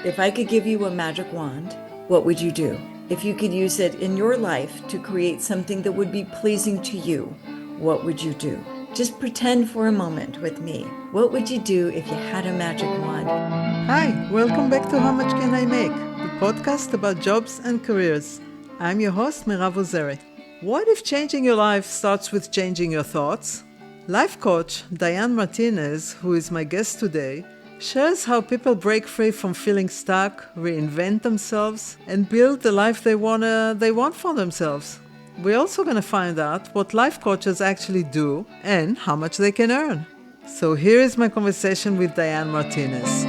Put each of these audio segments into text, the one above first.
If I could give you a magic wand, what would you do? If you could use it in your life to create something that would be pleasing to you, what would you do? Just pretend for a moment with me. What would you do if you had a magic wand? Hi, welcome back to How Much Can I Make, the podcast about jobs and careers. I'm your host, Mirav Ozeri. What if changing your life starts with changing your thoughts? Life coach Diane Martinez, who is my guest today, shares how people break free from feeling stuck, reinvent themselves, and build the life they want for themselves. We're also going to find out what life coaches actually do and how much they can earn. So here is my conversation with Diane Martinez.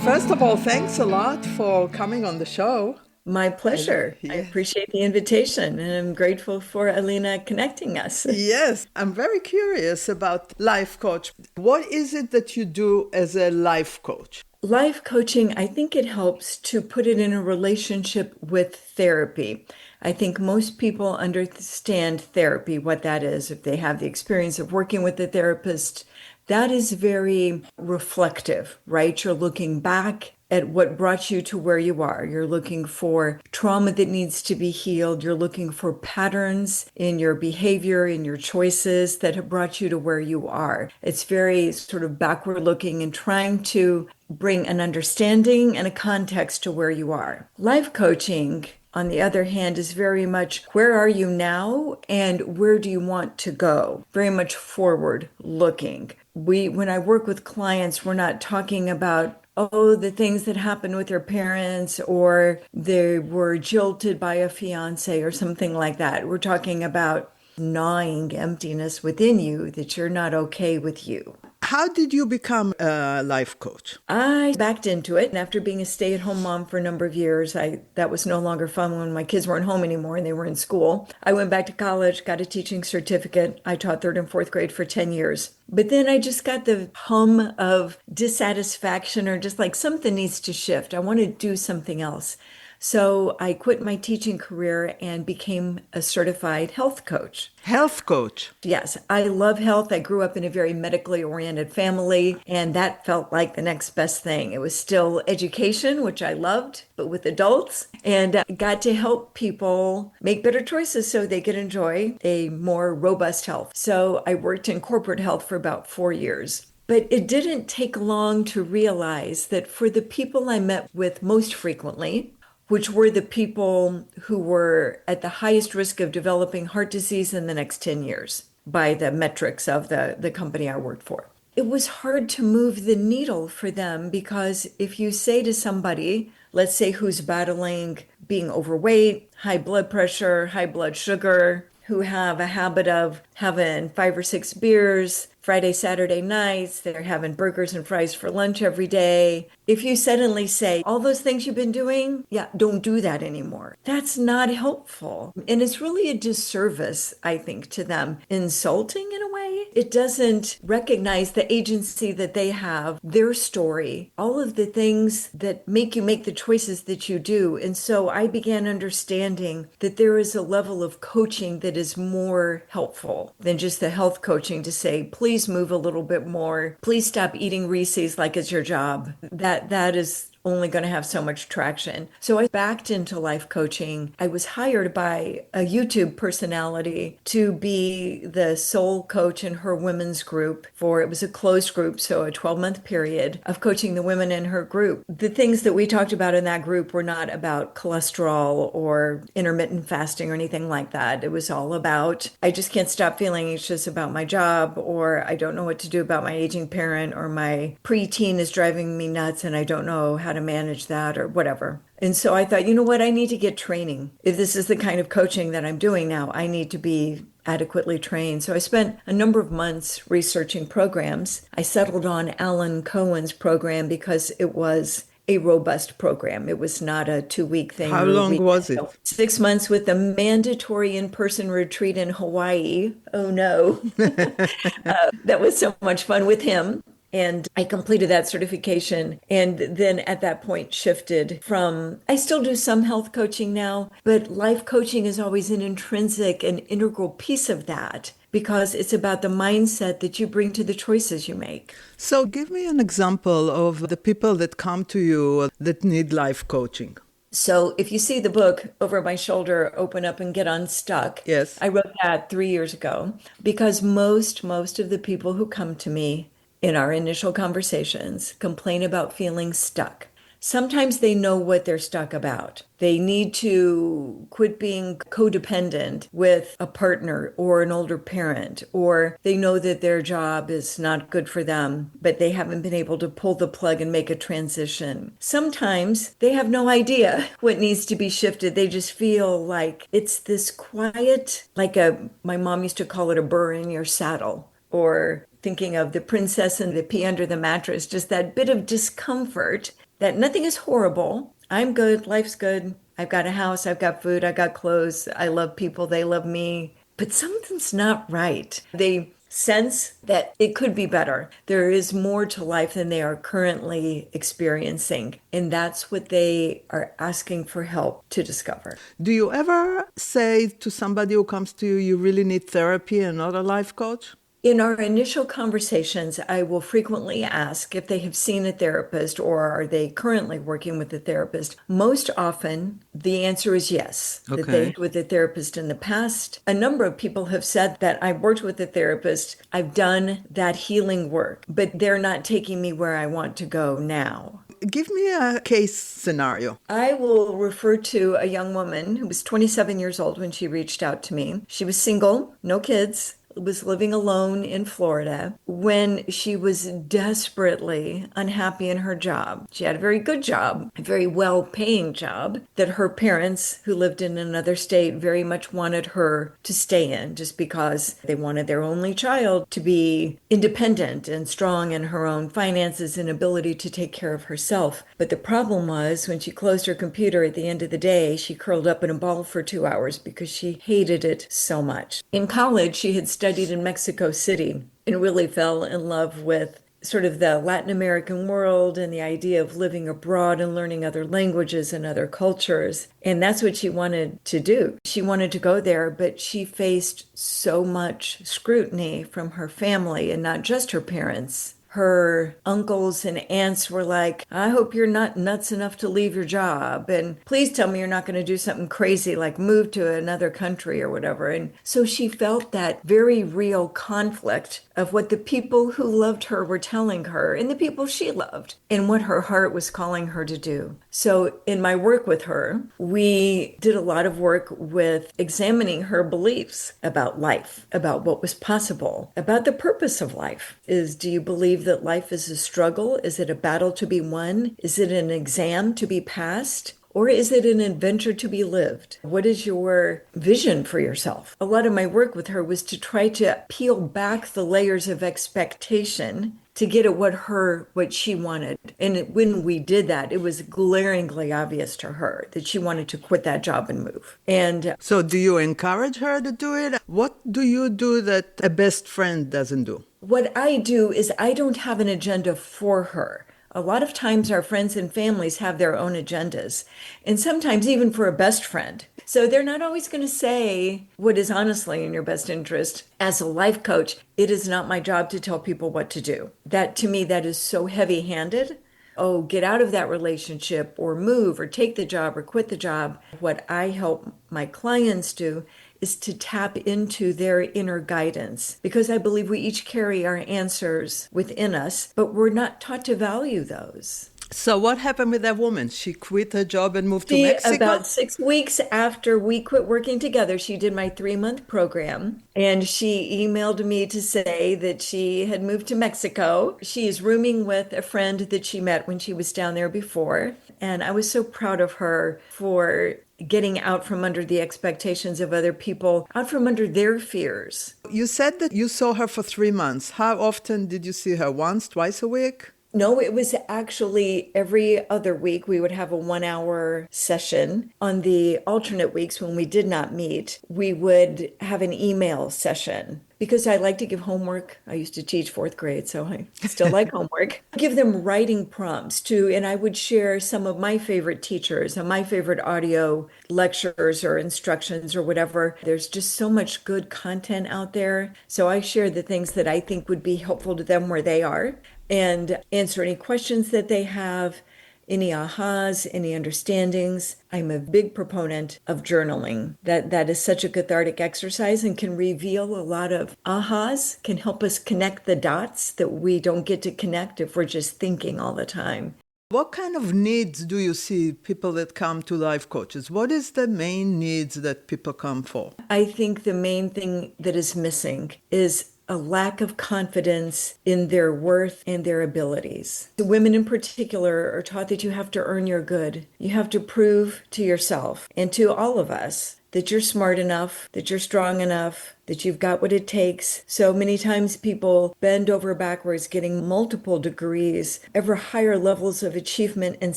First of all, thanks a lot for coming on the show. My pleasure. I Yes. appreciate the invitation and I'm grateful for Alina connecting us. Yes, I'm very curious about life coach. What is it that you do as a life coach? Life coaching, I think it helps to put it in a relationship with therapy. I think most people understand therapy, what that is, if they have the experience of working with a therapist. That is very reflective, right? You're looking back at what brought you to where you are. You're looking for trauma that needs to be healed. You're looking for patterns in your behavior, in your choices that have brought you to where you are. It's very sort of backward looking and trying to bring an understanding and a context to where you are. Life coaching, on the other hand, is very much where are you now and where do you want to go? Very much forward looking. When I work with clients, we're not talking about, oh, the things that happened with their parents or they were jilted by a fiance or something like that. We're talking about gnawing emptiness within you that you're not okay with you. How did you become a life coach? I backed into it, and after being a stay-at-home mom for a number of years, that was no longer fun when my kids weren't home anymore and they were in school. I went back to college, got a teaching certificate. I taught third and fourth grade for 10 years. But then I just got the hum of dissatisfaction or just like something needs to shift. I want to do something else. So I quit my teaching career and became a certified health coach. Health coach. Yes, I love health. I grew up in a very medically oriented family, and that felt like the next best thing. It was still education, which I loved, but with adults, and got to help people make better choices so they could enjoy a more robust health. So I worked in corporate health for about 4 years. But it didn't take long to realize that for the people I met with most frequently, which were the people who were at the highest risk of developing heart disease in the next 10 years by the metrics of the company I worked for. It was hard to move the needle for them because if you say to somebody, let's say who's battling being overweight, high blood pressure, high blood sugar, who have a habit of having 5 or 6 beers, Friday, Saturday nights, they're having burgers and fries for lunch every day. If you suddenly say, all those things you've been doing, yeah, don't do that anymore. That's not helpful. And it's really a disservice, I think, to them. Insulting in a way. It doesn't recognize the agency that they have, their story, all of the things that make you make the choices that you do. And so I began understanding that there is a level of coaching that is more helpful than just the health coaching to say, please move a little bit more. Please stop eating Reese's like it's your job. That is only going to have so much traction. So I backed into life coaching. I was hired by a YouTube personality to be the sole coach in her women's group it was a closed group, so a 12-month period of coaching the women in her group. The things that we talked about in that group were not about cholesterol or intermittent fasting or anything like that. It was all about, I just can't stop feeling anxious about my job, or I don't know what to do about my aging parent, or my preteen is driving me nuts and I don't know how to manage that or whatever. And so I thought, you know what, I need to get training. If this is the kind of coaching that I'm doing now, I need to be adequately trained. So I spent a number of months researching programs. I settled on Alan Cohen's program because it was a robust program. It was not a 2-week thing How or a long week. was it? 6 months with a mandatory in-person retreat in Hawaii. Oh no. That was so much fun with him. And I completed that certification and then at that point shifted from, I still do some health coaching now, but life coaching is always an intrinsic and integral piece of that. because it's about the mindset that you bring to the choices you make. So give me an example of the people that come to you that need life coaching. So if you see the book over my shoulder, Open Up and Get Unstuck, Yes. I wrote that 3 years ago because most of the people who come to me in our initial conversations complain about feeling stuck. Sometimes they know what they're stuck about. They need to quit being codependent with a partner or an older parent, or they know that their job is not good for them, but they haven't been able to pull the plug and make a transition. Sometimes they have no idea what needs to be shifted. They just feel like it's this quiet, my mom used to call it a burr in your saddle, or thinking of the princess and the pea under the mattress, just that bit of discomfort that nothing is horrible. I'm good. Life's good. I've got a house. I've got food. I've got clothes. I love people. They love me. But something's not right. They sense that it could be better. There is more to life than they are currently experiencing. And that's what they are asking for help to discover. Do you ever say to somebody who comes to you, you really need therapy and not a life coach? In our initial conversations, I will frequently ask if they have seen a therapist or are they currently working with a therapist. Most often, the answer is yes, that they Okay. worked with a therapist in the past. A number of people have said that I've worked with a therapist, I've done that healing work, but they're not taking me where I want to go now. Give me a case scenario. I will refer to a young woman who was 27 years old when she reached out to me. She was single, no kids, was living alone in Florida when she was desperately unhappy in her job. She had a very good job, a very well-paying job that her parents, who lived in another state, very much wanted her to stay in just because they wanted their only child to be independent and strong in her own finances and ability to take care of herself. But the problem was when she closed her computer at the end of the day, she curled up in a ball for 2 hours because she hated it so much. In college, she had studied in Mexico City and really fell in love with sort of the Latin American world and the idea of living abroad and learning other languages and other cultures. And that's what she wanted to do. She wanted to go there, but she faced so much scrutiny from her family and not just her parents. Her uncles and aunts were like, I hope you're not nuts enough to leave your job. And please tell me you're not going to do something crazy like move to another country or whatever. And so she felt that very real conflict of what the people who loved her were telling her and the people she loved and what her heart was calling her to do. So in my work with her, we did a lot of work with examining her beliefs about life, about what was possible, about the purpose of life. Do you believe that life is a struggle? Is it a battle to be won? Is it an exam to be passed? Or is it an adventure to be lived? What is your vision for yourself? A lot of my work with her was to try to peel back the layers of expectation to get at what she wanted. And when we did that, it was glaringly obvious to her that she wanted to quit that job and move. And So do you encourage her to do it? What do you do that a best friend doesn't do? what I do is I don't have an agenda for her. A lot of times our friends and families have their own agendas, and sometimes even for a best friend. So they're not always going to say what is honestly in your best interest. As a life coach, it is not my job to tell people what to do. That to me, that is so heavy-handed. Oh, get out of that relationship or move or take the job or quit the job. What I help my clients do is to tap into their inner guidance because I believe we each carry our answers within us, but we're not taught to value those. So what happened with that woman? She quit her job and moved to She, Mexico? about 6 weeks after we quit working together, she did my 3-month program and she emailed me to say that she had moved to Mexico. She is rooming with a friend that she met when she was down there before. And I was so proud of her for getting out from under the expectations of other people, out from under their fears. You said that you saw her for 3 months. How often did you see her? Once, twice a week? No, it was actually every other week we would have a 1 hour session. On the alternate weeks when we did not meet, we would have an email session because I like to give homework. I used to teach fourth grade, so I still like homework. Give them writing prompts too, and I would share some of my favorite teachers and my favorite audio lectures or instructions or whatever. There's just so much good content out there. So I share the things that I think would be helpful to them where they are and answer any questions that they have, any ahas, any understandings. I'm a big proponent of journaling. That is such a cathartic exercise and can reveal a lot of ahas, can help us connect the dots that we don't get to connect if we're just thinking all the time. What kind of needs do you see people that come to life coaches? What is the main needs that people come for? I think the main thing that is missing is a lack of confidence in their worth and their abilities. The women in particular are taught that you have to earn your good. You have to prove to yourself and to all of us that you're smart enough, that you're strong enough, that you've got what it takes. So many times people bend over backwards getting multiple degrees, ever higher levels of achievement and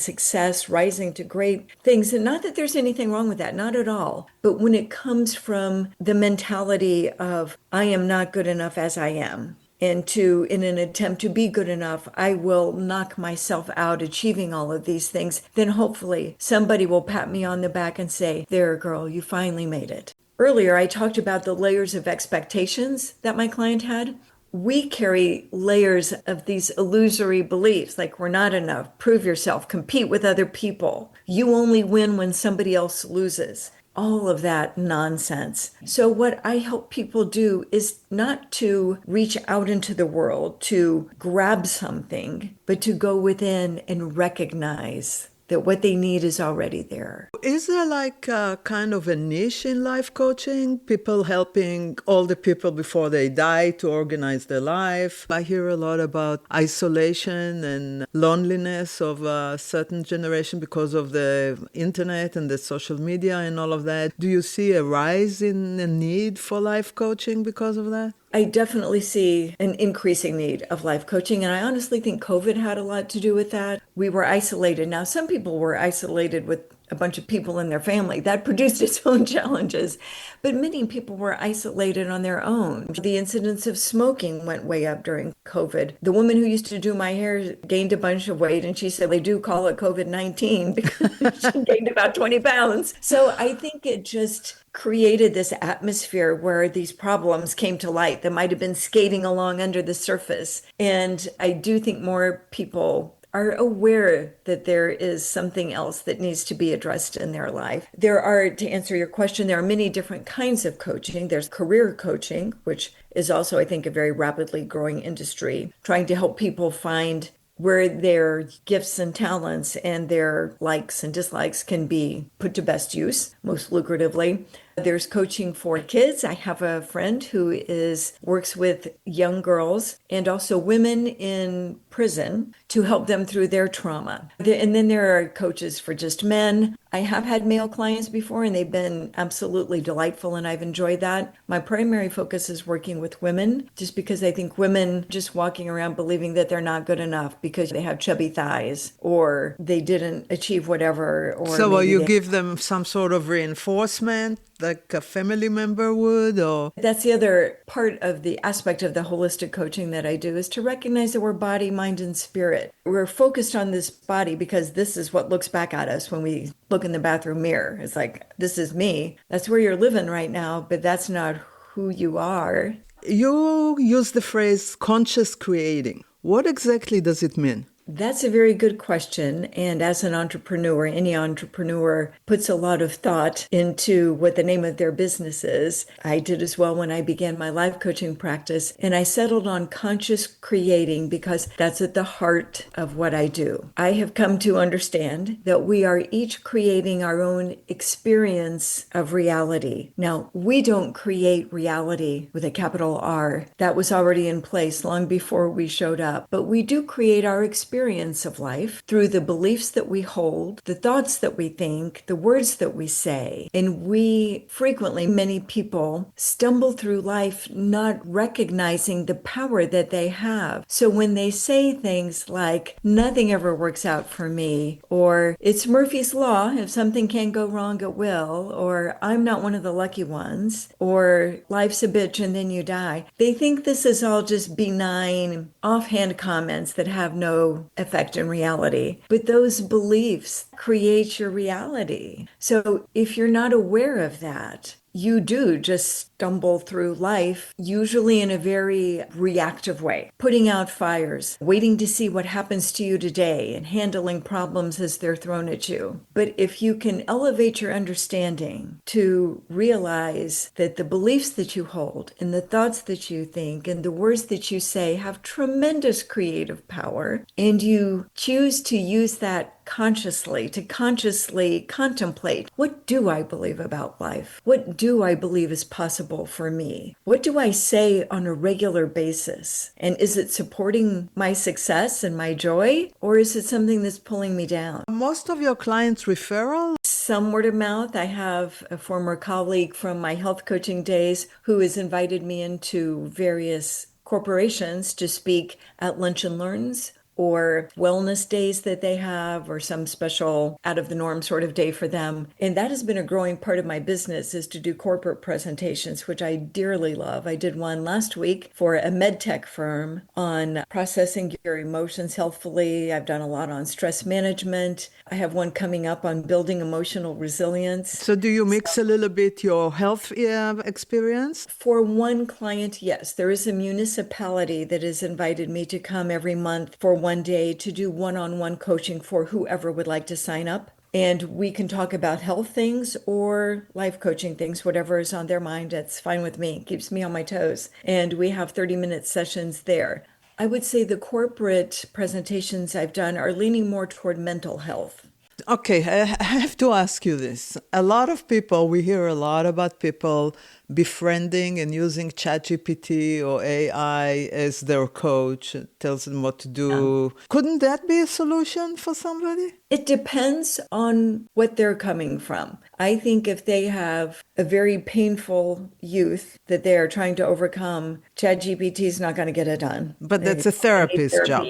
success, rising to great things. And not that there's anything wrong with that, not at all. But when it comes from the mentality of, I am not good enough as I am, and to, in an attempt to be good enough, I will knock myself out achieving all of these things, then hopefully somebody will pat me on the back and say, there, girl, you finally made it. Earlier, I talked about the layers of expectations that my client had. We carry layers of these illusory beliefs, like we're not enough, prove yourself, compete with other people. You only win when somebody else loses. All of that nonsense. So what I help people do is not to reach out into the world to grab something, but to go within and recognize that what they need is already there. Is there like a kind of a niche in life coaching? People helping older people before they die to organize their life. I hear a lot about isolation and loneliness of a certain generation because of the internet and the social media and all of that. Do you see a rise in the need for life coaching because of that? I definitely see an increasing need of life coaching, and I honestly think COVID had a lot to do with that. We were isolated. Now, some people were isolated with a bunch of people in their family. That produced its own challenges, but many people were isolated on their own. The incidence of smoking went way up during COVID. The woman who used to do my hair gained a bunch of weight, and she said they do call it COVID-19 because she gained about 20 pounds. So I think it just created this atmosphere where these problems came to light that might have been skating along under the surface. And I do think more people are aware that there is something else that needs to be addressed in their life. There are, to answer your question, there are many different kinds of coaching. There's career coaching, which is also, I think, a very rapidly growing industry, trying to help people find where their gifts and talents and their likes and dislikes can be put to best use, most lucratively. There's coaching for kids. I have a friend who works with young girls and also women in prison to help them through their trauma. And then there are coaches for just men. I have had male clients before and they've been absolutely delightful and I've enjoyed that. My primary focus is working with women just because I think women just walking around believing that they're not good enough because they have chubby thighs or they didn't achieve whatever. Or so will you give them some sort of reinforcement like a family member would? Or that's the other part of the aspect of the holistic coaching that I do is to recognize that we're body, mind, and spirit. We're focused on this body because this is what looks back at us when we look in the bathroom mirror. It's like, this is me. That's where you're living right now, but that's not who you are. You use the phrase conscious creating. What exactly does it mean? That's a very good question. And as an entrepreneur, any entrepreneur puts a lot of thought into what the name of their business is. I did as well when I began my life coaching practice. And I settled on conscious creating because that's at the heart of what I do. I have come to understand that we are each creating our own experience of reality. Now, we don't create reality with a capital R. That was already in place long before we showed up. But we do create our experience experience of life through the beliefs that we hold, the thoughts that we think, the words that we say. And we frequently, many people stumble through life not recognizing the power that they have. So when they say things like, nothing ever works out for me, or it's Murphy's Law, if something can go wrong, it will, or I'm not one of the lucky ones, or life's a bitch and then you die, they think this is all just benign, offhand comments that have no effect in reality. But those beliefs create your reality. So if you're not aware of that, you do just stumble through life, usually in a very reactive way, putting out fires, waiting to see what happens to you today, and handling problems as they're thrown at you. But if you can elevate your understanding to realize that the beliefs that you hold and the thoughts that you think and the words that you say have tremendous creative power, and you choose to use that consciously, to consciously contemplate, what do I believe about life? What do I believe is possible for me? What do I say on a regular basis? And is it supporting my success and my joy? Or is it something that's pulling me down? Most of your clients referral? Some word of mouth. I have a former colleague from my health coaching days who has invited me into various corporations to speak at lunch and learns or wellness days that they have, or some special out of the norm sort of day for them. And that has been a growing part of my business, is to do corporate presentations, which I dearly love. I did one last week for a med tech firm on processing your emotions healthfully. I've done a lot on stress management. I have one coming up on building emotional resilience. So do you mix a little bit your health experience? For one client, yes. There is a municipality that has invited me to come every month for one day to do one-on-one coaching for whoever would like to sign up. And we can talk about health things or life coaching things, whatever is on their mind. That's fine with me. It keeps me on my toes. And we have 30-minute sessions there. I would say the corporate presentations I've done are leaning more toward mental health. Okay, I have to ask you this. A lot of people, we hear a lot about people befriending and using ChatGPT or AI as their coach, tells them what to do. Yeah. Couldn't that be a solution for somebody? It depends on what they're coming from. I think if they have a very painful youth that they are trying to overcome, ChatGPT is not going to get it done. But that's a therapist's job.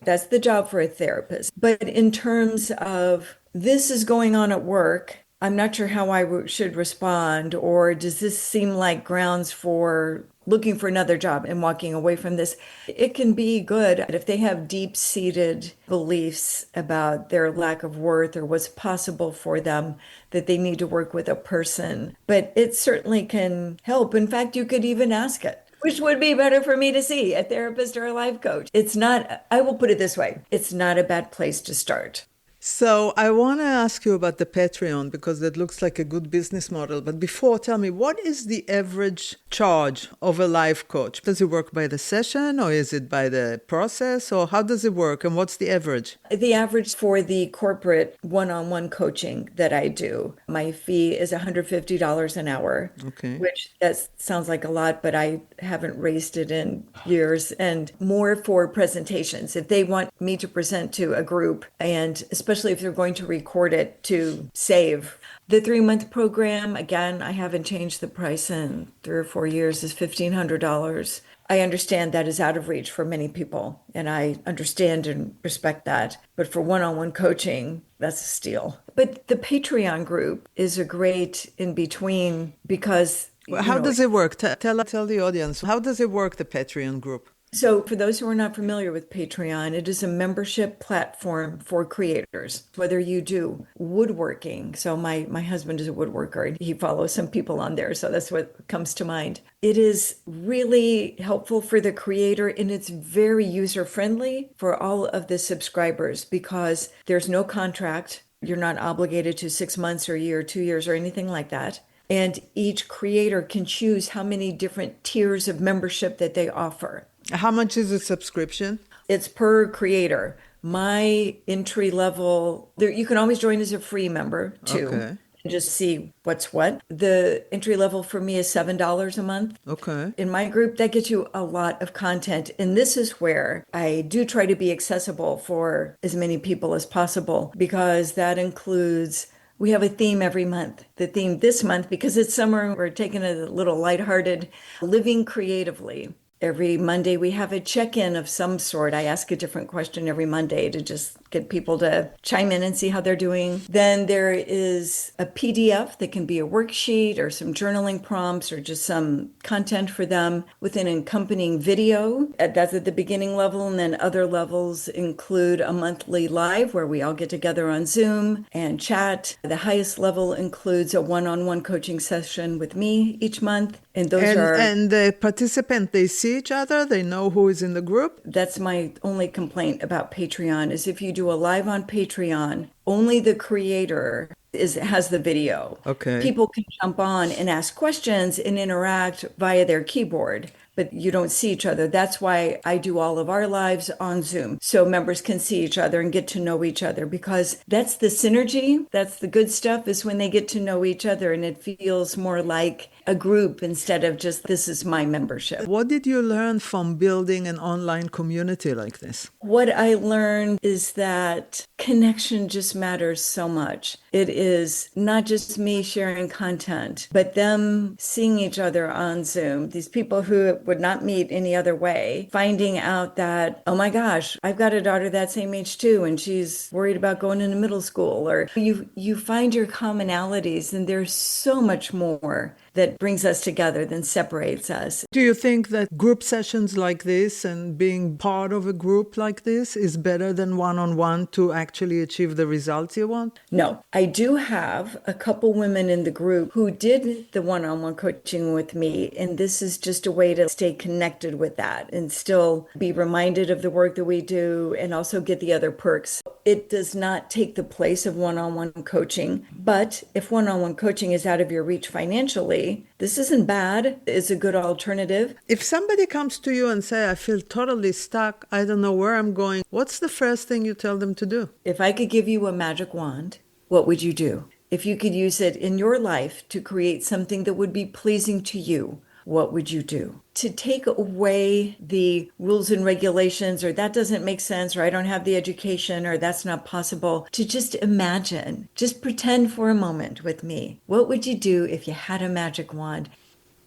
That's the job for a therapist. But in terms of this is going on at work, I'm not sure how I should respond, or does this seem like grounds for looking for another job and walking away from this? It can be good if they have deep-seated beliefs about their lack of worth or what's possible for them, that they need to work with a person. But it certainly can help. In fact, you could even ask it. Which would be better for me to see, a therapist or a life coach? It's not, I will put it this way, it's not a bad place to start. So I want to ask you about the Patreon, because that looks like a good business model. But before, tell me, what is the average charge of a life coach? Does it work by the session, or is it by the process, or how does it work, and what's the average? The average for the corporate one-on-one coaching that I do, my fee is $150 an hour, Okay. which that sounds like a lot, but I haven't raised it in years. And more for presentations. If they want me to present to a group, and especially if they're going to record it to save. The 3-month program, again, I haven't changed the price in 3 or 4 years, is $1,500. I understand that is out of reach for many people, and I understand and respect that. But for one-on-one coaching, that's a steal. But the Patreon group is a great in between, because How does it work? Tell the audience, how does it work, the Patreon group? So for those who are not familiar with Patreon, it is a membership platform for creators. Whether you do woodworking, so my husband is a woodworker and he follows some people on there, so that's what comes to mind. It is really helpful for the creator, and it's very user-friendly for all of the subscribers, because there's no contract. You're not obligated to 6 months or a year, 2 years, or anything like that. And each creator can choose how many different tiers of membership that they offer. How much is a subscription? It's per creator. My entry level, there, you can always join as a free member too. Okay. just see what's what. The entry level for me is $7 a month. Okay. In my group, that gets you a lot of content. And this is where I do try to be accessible for as many people as possible, because that includes, we have a theme every month. The theme this month, because it's summer, we're taking a little lighthearted, living creatively. Every Monday, we have a check-in of some sort. I ask a different question every Monday to just get people to chime in and see how they're doing. Then there is a PDF that can be a worksheet or some journaling prompts or just some content for them with an accompanying video. That's at the beginning level. And then other levels include a monthly live where we all get together on Zoom and chat. The highest level includes a one-on-one coaching session with me each month. And those are And the participant, they see each other, they know who is in the group. That's my only complaint about Patreon is if you do a live on Patreon, only the creator has the video. Okay. People can jump on and ask questions and interact via their keyboard, but you don't see each other. That's why I do all of our lives on Zoom, so members can see each other and get to know each other, because that's the synergy. That's the good stuff, is when they get to know each other and it feels more like a group instead of just, this is my membership. What did you learn from building an online community like this? What I learned is that connection just matters so much. It is not just me sharing content, but them seeing each other on Zoom. These people who would not meet any other way, finding out that, oh my gosh, I've got a daughter that same age too, and she's worried about going into middle school. Or you find your commonalities, and there's so much more that brings us together than separates us. Do you think that group sessions like this and being part of a group like this is better than one-on-one to actually achieve the results you want? No, I do have a couple women in the group who did the one-on-one coaching with me, and this is just a way to stay connected with that and still be reminded of the work that we do and also get the other perks. It does not take the place of one-on-one coaching, but if one-on-one coaching is out of your reach financially, this isn't bad. It's a good alternative. If somebody comes to you and say, I feel totally stuck, I don't know where I'm going, what's the first thing you tell them to do? If I could give you a magic wand, what would you do? If you could use it in your life to create something that would be pleasing to you, what would you do? To take away the rules and regulations, or that doesn't make sense, or I don't have the education, or that's not possible, to just imagine, just pretend for a moment with me. What would you do if you had a magic wand?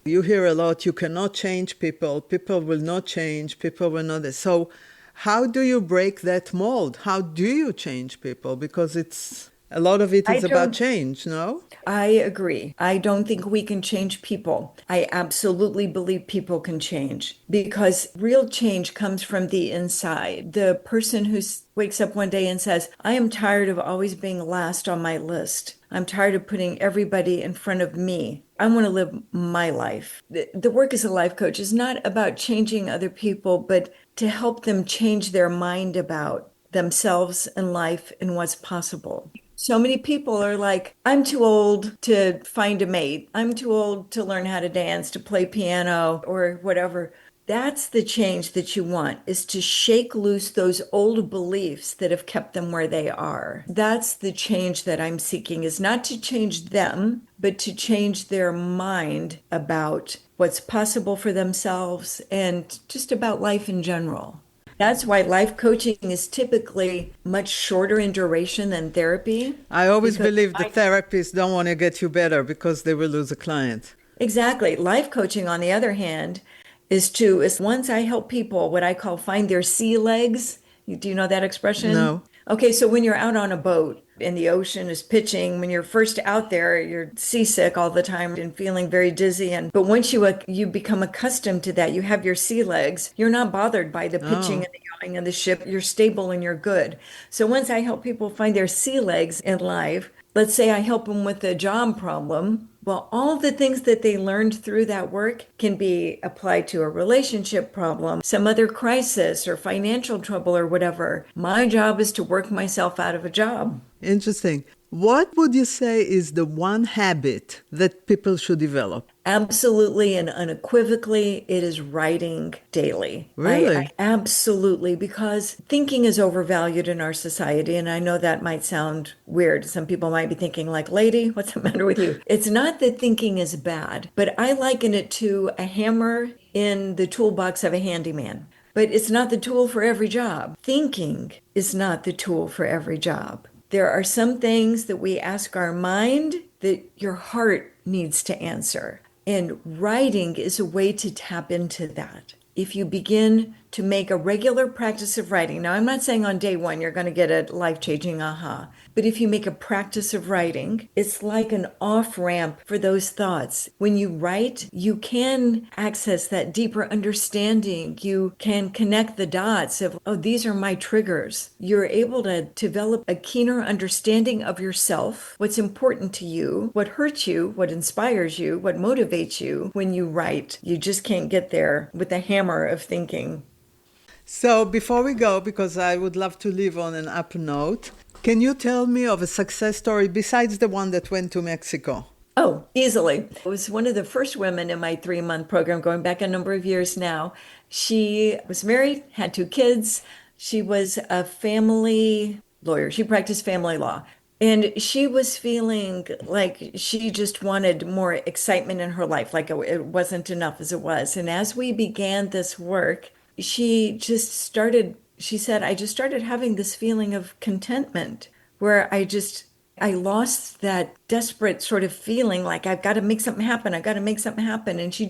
You hear a lot, you cannot change people, people will not change, people will not. So how do you break that mold? How do you change people? Because a lot of it is about change, no? I agree. I don't think we can change people. I absolutely believe people can change, because real change comes from the inside. The person who wakes up one day and says, I am tired of always being last on my list. I'm tired of putting everybody in front of me. I want to live my life. The work as a life coach is not about changing other people, but to help them change their mind about themselves and life and what's possible. So many people are like, I'm too old to find a mate. I'm too old to learn how to dance, to play piano, or whatever. That's the change that you want, is to shake loose those old beliefs that have kept them where they are. That's the change that I'm seeking, is not to change them, but to change their mind about what's possible for themselves and just about life in general. That's why life coaching is typically much shorter in duration than therapy. I always believe the therapists don't want to get you better because they will lose a client. Exactly. Life coaching, on the other hand, is once I help people what I call find their sea legs. Do you know that expression? No. Okay, so when you're out on a boat and the ocean is pitching, when you're first out there, you're seasick all the time and feeling very dizzy. But once you become accustomed to that, you have your sea legs. You're not bothered by the pitching and the yawing of the ship. You're stable and you're good. So once I help people find their sea legs in life, let's say I help them with a job problem. Well, all the things that they learned through that work can be applied to a relationship problem, some other crisis or financial trouble or whatever. My job is to work myself out of a job. Interesting. What would you say is the one habit that people should develop? Absolutely and unequivocally, it is writing daily. I Really? absolutely, because thinking is overvalued in our society. And I know that might sound weird. Some people might be thinking, like, lady, what's the matter with you? It's not that thinking is bad, but I liken it to a hammer in the toolbox of a handyman. But it's not the tool for every job. Thinking is not the tool for every job. There are some things that we ask our mind that your heart needs to answer. And writing is a way to tap into that. If you begin to make a regular practice of writing, now I'm not saying on day one you're going to get a life changing aha, but if you make a practice of writing, it's like an off ramp for those thoughts. When you write, you can access that deeper understanding. You can connect the dots of, oh, these are my triggers. You're able to develop a keener understanding of yourself, what's important to you, what hurts you, what inspires you, what motivates you when you write. You just can't get there with the hammer of thinking. So before we go, because I would love to leave on an up note, can you tell me of a success story besides the one that went to Mexico? Oh, easily. I was one of the first women in my 3-month program, going back a number of years now. She was married, had 2 kids. She was a family lawyer. She practiced family law. And she was feeling like she just wanted more excitement in her life, like it wasn't enough as it was. And as we began this work, she said, I just started having this feeling of contentment where I lost that desperate sort of feeling like I've got to make something happen. I've got to make something happen. And she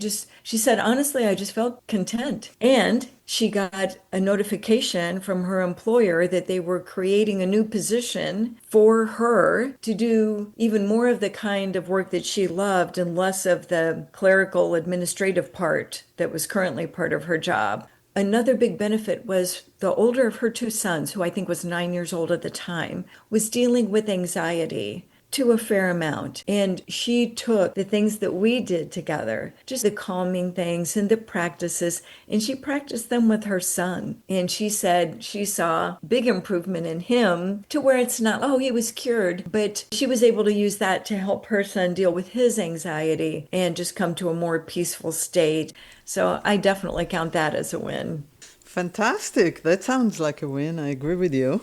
said, honestly, I just felt content. And she got a notification from her employer that they were creating a new position for her to do even more of the kind of work that she loved and less of the clerical administrative part that was currently part of her job. Another big benefit was the older of her 2 sons, who I think was 9 years old at the time, was dealing with anxiety to a fair amount. And she took the things that we did together, just the calming things and the practices, and she practiced them with her son. And she said she saw big improvement in him to where it's not, oh, he was cured, but she was able to use that to help her son deal with his anxiety and just come to a more peaceful state. So I definitely count that as a win. Fantastic. That sounds like a win. I agree with you.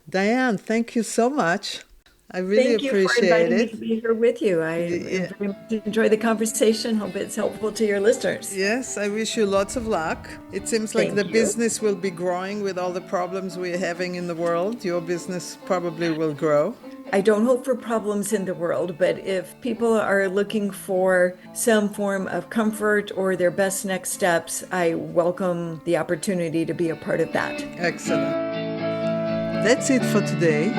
Diane, thank you so much. I really Thank you for appreciate inviting me it. to be here with you. I Yeah. very much enjoy the conversation. Hope it's helpful to your listeners. Yes, I wish you lots of luck. It seems like the Thank you. business will be growing with all the problems we're having in the world. Your business probably will grow. I don't hope for problems in the world, but if people are looking for some form of comfort or their best next steps, I welcome the opportunity to be a part of that. Excellent. That's it for today.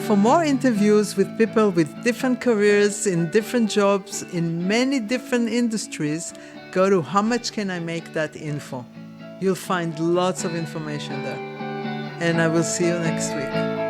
For more interviews with people with different careers in different jobs in many different industries, go to howmuchcanimake.info. You'll find lots of information there. And I will see you next week.